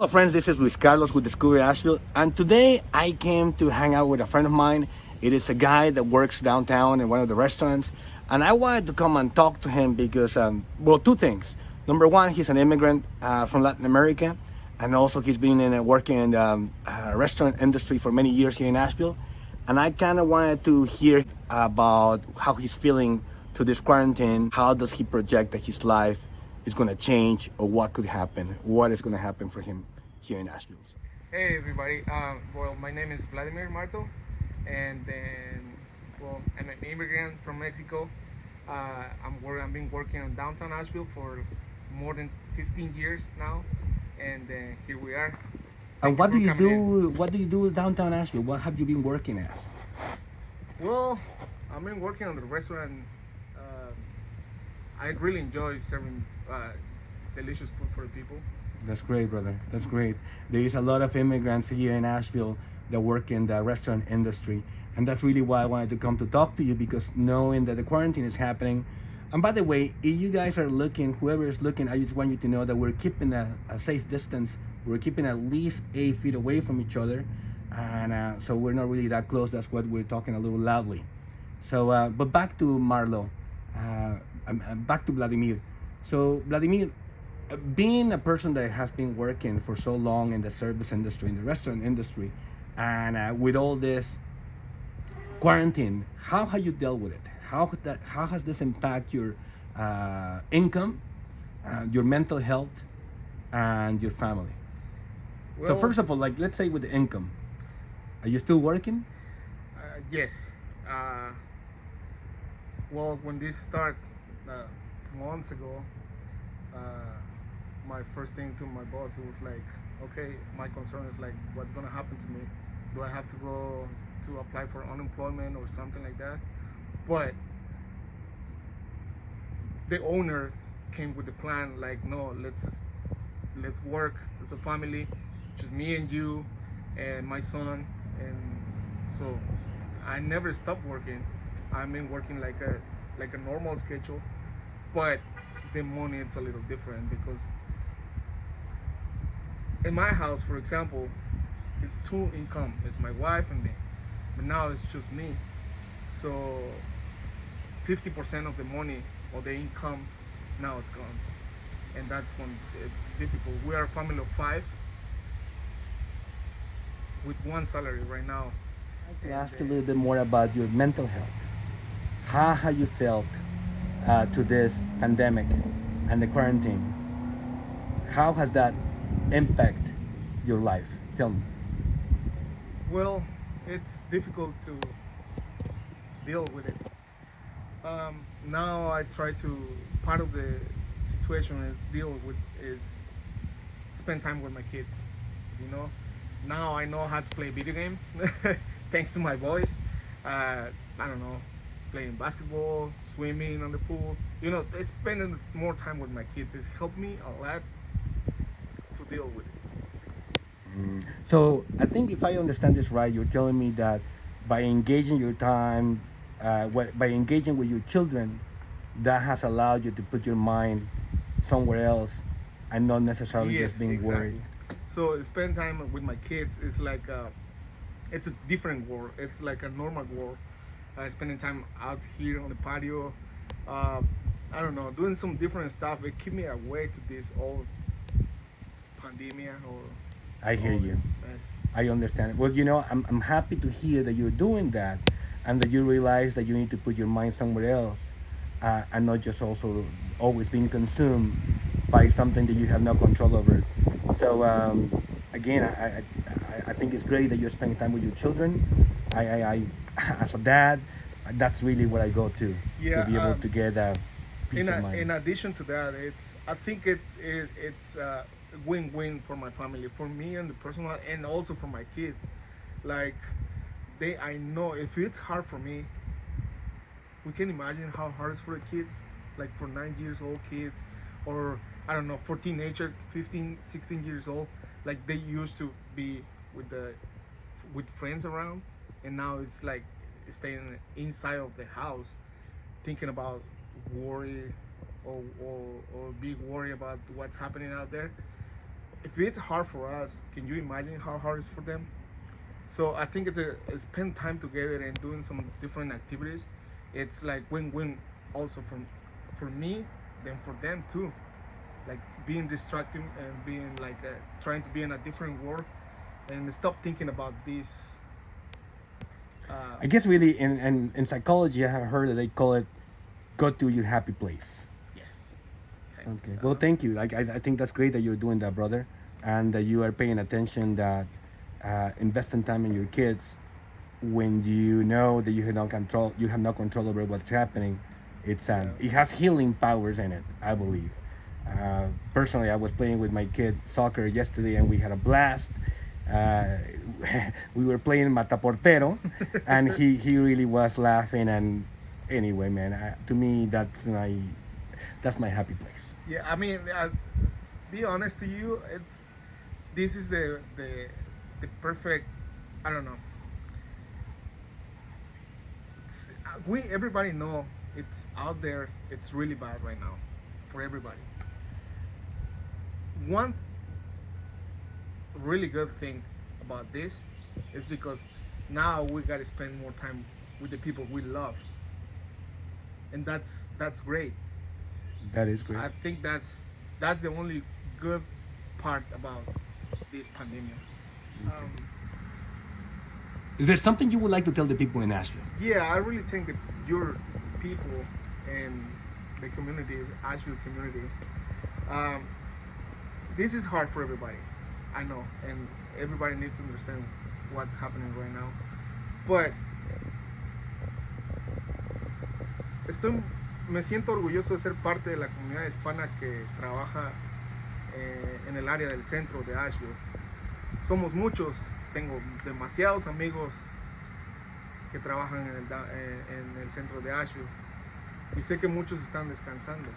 Hello friends, this is Luis Carlos with Discovery Asheville, and today I came to hang out with a friend of mine. It is a guy that works downtown in one of the restaurants, and I wanted to come and talk to him because, two things. Number one, he's an immigrant from Latin America, and also he's been working in the restaurant industry for many years here in Asheville, and I kind of wanted to hear about how he's feeling to this quarantine. How does he project that his life is going to change, or what could happen, what is going to happen for him here in Asheville. Hey everybody, my name is Vladimir Marto, and I'm an immigrant from Mexico. I've been working in downtown Asheville for more than 15 years now, and here we are. And Thank what do for you coming do? What do you do downtown Asheville? What have you been working at? Well, I've been working on the restaurant. I really enjoy serving delicious food for the people. That's great, brother. That's great. There is a lot of immigrants here in Asheville that work in the restaurant industry, and that's really why I wanted to come to talk to you, because knowing that the quarantine is happening. And by the way, if you guys are looking, whoever is looking, I just want you to know that we're keeping a safe distance. We're keeping at least 8 feet away from each other, and so we're not really that close. That's what we're talking a little loudly. So, but back to Marlo, back to Vladimir. So, Vladimir, being a person that has been working for so long in the service industry, in the restaurant industry, and with all this quarantine, how have you dealt with it? How has this impacted your income, your mental health, and your family? So Well, first of all, like, let's say with the income, are you still working? yes. When this started months ago, my first thing to my boss, it was like, okay, my concern is like, what's gonna happen to me? Do I have to go to apply for unemployment or something like that? But the owner came with the plan, like, no, let's work as a family, just me and you and my son, and so I never stopped working. I've been working like a normal schedule, but the money it's a little different because in my house, for example, it's two income. It's my wife and me, but now it's just me. So 50% of the money or the income now it's gone, and that's when it's difficult. We are a family of 5 with one salary right now. I'd like to ask you a little bit more about your mental health. How have you felt to this pandemic and the quarantine? How has that impact your life? Tell me. Well, it's difficult to deal with it. Now I try to, part of the situation I deal with is spend time with my kids. You know, now I know how to play video game thanks to my boys. I don't know, playing basketball, swimming on the pool. You know, spending more time with my kids has helped me a lot to deal with it. So I think if I understand this right, you're telling me that by engaging your time, by engaging with your children, that has allowed you to put your mind somewhere else and not necessarily just Yes, being exactly. worried. So spend time with my kids is like it's a different world. It's like a normal world. Spending time out here on the patio, I don't know, doing some different stuff. It keep me away to this old pandemia or I hear all you. this mess. I understand. Well, I'm happy to hear that you're doing that, and that you realize that you need to put your mind somewhere else, and not just also always being consumed by something that you have no control over. So again, I think it's great that you're spending time with your children. I as a dad, that's really what I go to Yeah. be able to get peace of mind. In addition to that, I think it's a win-win for my family, for me and the personal, and also for my kids. Like I know if it's hard for me, we can imagine how hard it's for the kids, like for 9 years old kids, or I don't know, for teenagers, 15, 16 years old. Like they used to be with friends around, and now it's like staying inside of the house, thinking about worry or big worry about what's happening out there. if it's hard for us, can you imagine how hard it's for them? So I think it's spend time together and doing some different activities. It's like win-win also for me, then for them too. Like being distracting and being like trying to be in a different world and stop thinking about this. I guess really in psychology, I have heard that they call it go to your happy place. Yes. Okay. Well, thank you. Like I think that's great that you're doing that, brother, and that you are paying attention, that investing time in your kids when you know that you have no control over what's happening. It has healing powers in it, I believe. Personally, I was playing with my kid soccer yesterday, and we had a blast. We were playing mataportero, and he really was laughing. And anyway, man, to me that's my happy place. Yeah, I mean, be honest to you, this is the perfect. I don't know. Everybody know it's out there. It's really bad right now, for everybody. One really good thing about this is because now we got to spend more time with the people we love, and that's great. That is great. I think that's the only good part about this pandemic. Is there something you would like to tell the people in Asheville? Yeah, I really think that your people and the community, Asheville community, this is hard for everybody. I know, and everybody needs to understand what's happening right now. But me siento orgulloso de ser parte de la comunidad hispana que trabaja en el área del centro de Asheville. Somos muchos, tengo demasiados amigos que trabajan en el centro de Asheville, y sé que muchos están descansando.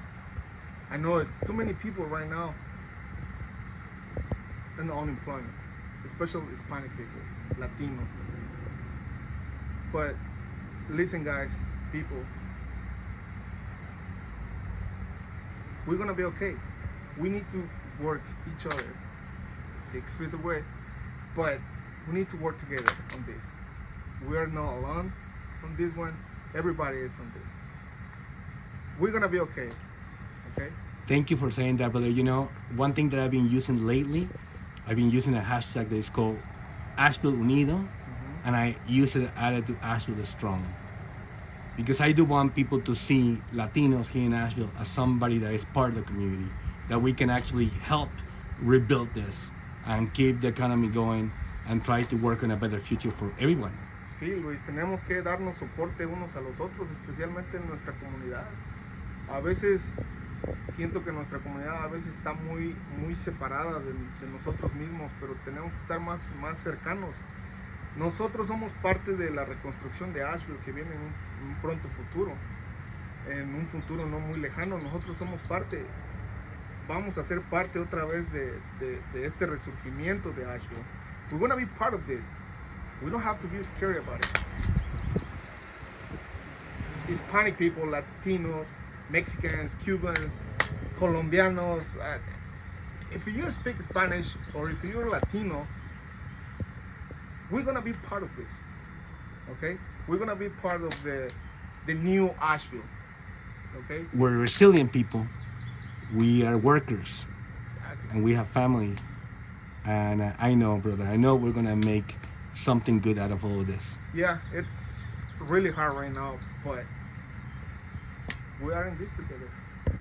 I know it's too many people right now in unemployment, especially Hispanic people, Latinos. But listen, guys, people, we're gonna be okay. We need to work each other 6 feet away, but we need to work together on this. We are not alone on this one. Everybody is on this. We're gonna be okay. Okay? Thank you for saying that, brother. You know, one thing that I've been using lately, I've been using a hashtag that is called Asheville Unido, and I use it added to Asheville Strong. Because I do want people to see Latinos here in Asheville as somebody that is part of the community, that we can actually help rebuild this and keep the economy going and try to work on a better future for everyone. Sí, Luis, tenemos que darnos soporte unos a los otros, especialmente en nuestra comunidad. A veces siento que nuestra comunidad a veces está muy separada de nosotros mismos, pero tenemos que estar más cercanos. Nosotros somos parte de la reconstrucción de Asheville que viene en un pronto futuro, en un futuro no muy lejano. Nosotros somos parte, vamos a ser parte otra vez de este resurgimiento de Asheville. We're going to be part of this. We don't have to be scared about it. Hispanic people, Latinos, Mexicans, Cubans, Colombianos. If you speak Spanish or if you're Latino, we're gonna be part of this. Okay? We're gonna be part of the new Asheville. Okay? We're resilient people. We are workers. Exactly. And we have families. And I know, brother, I know we're gonna make something good out of all of this. Yeah, it's really hard right now, but we are in this together.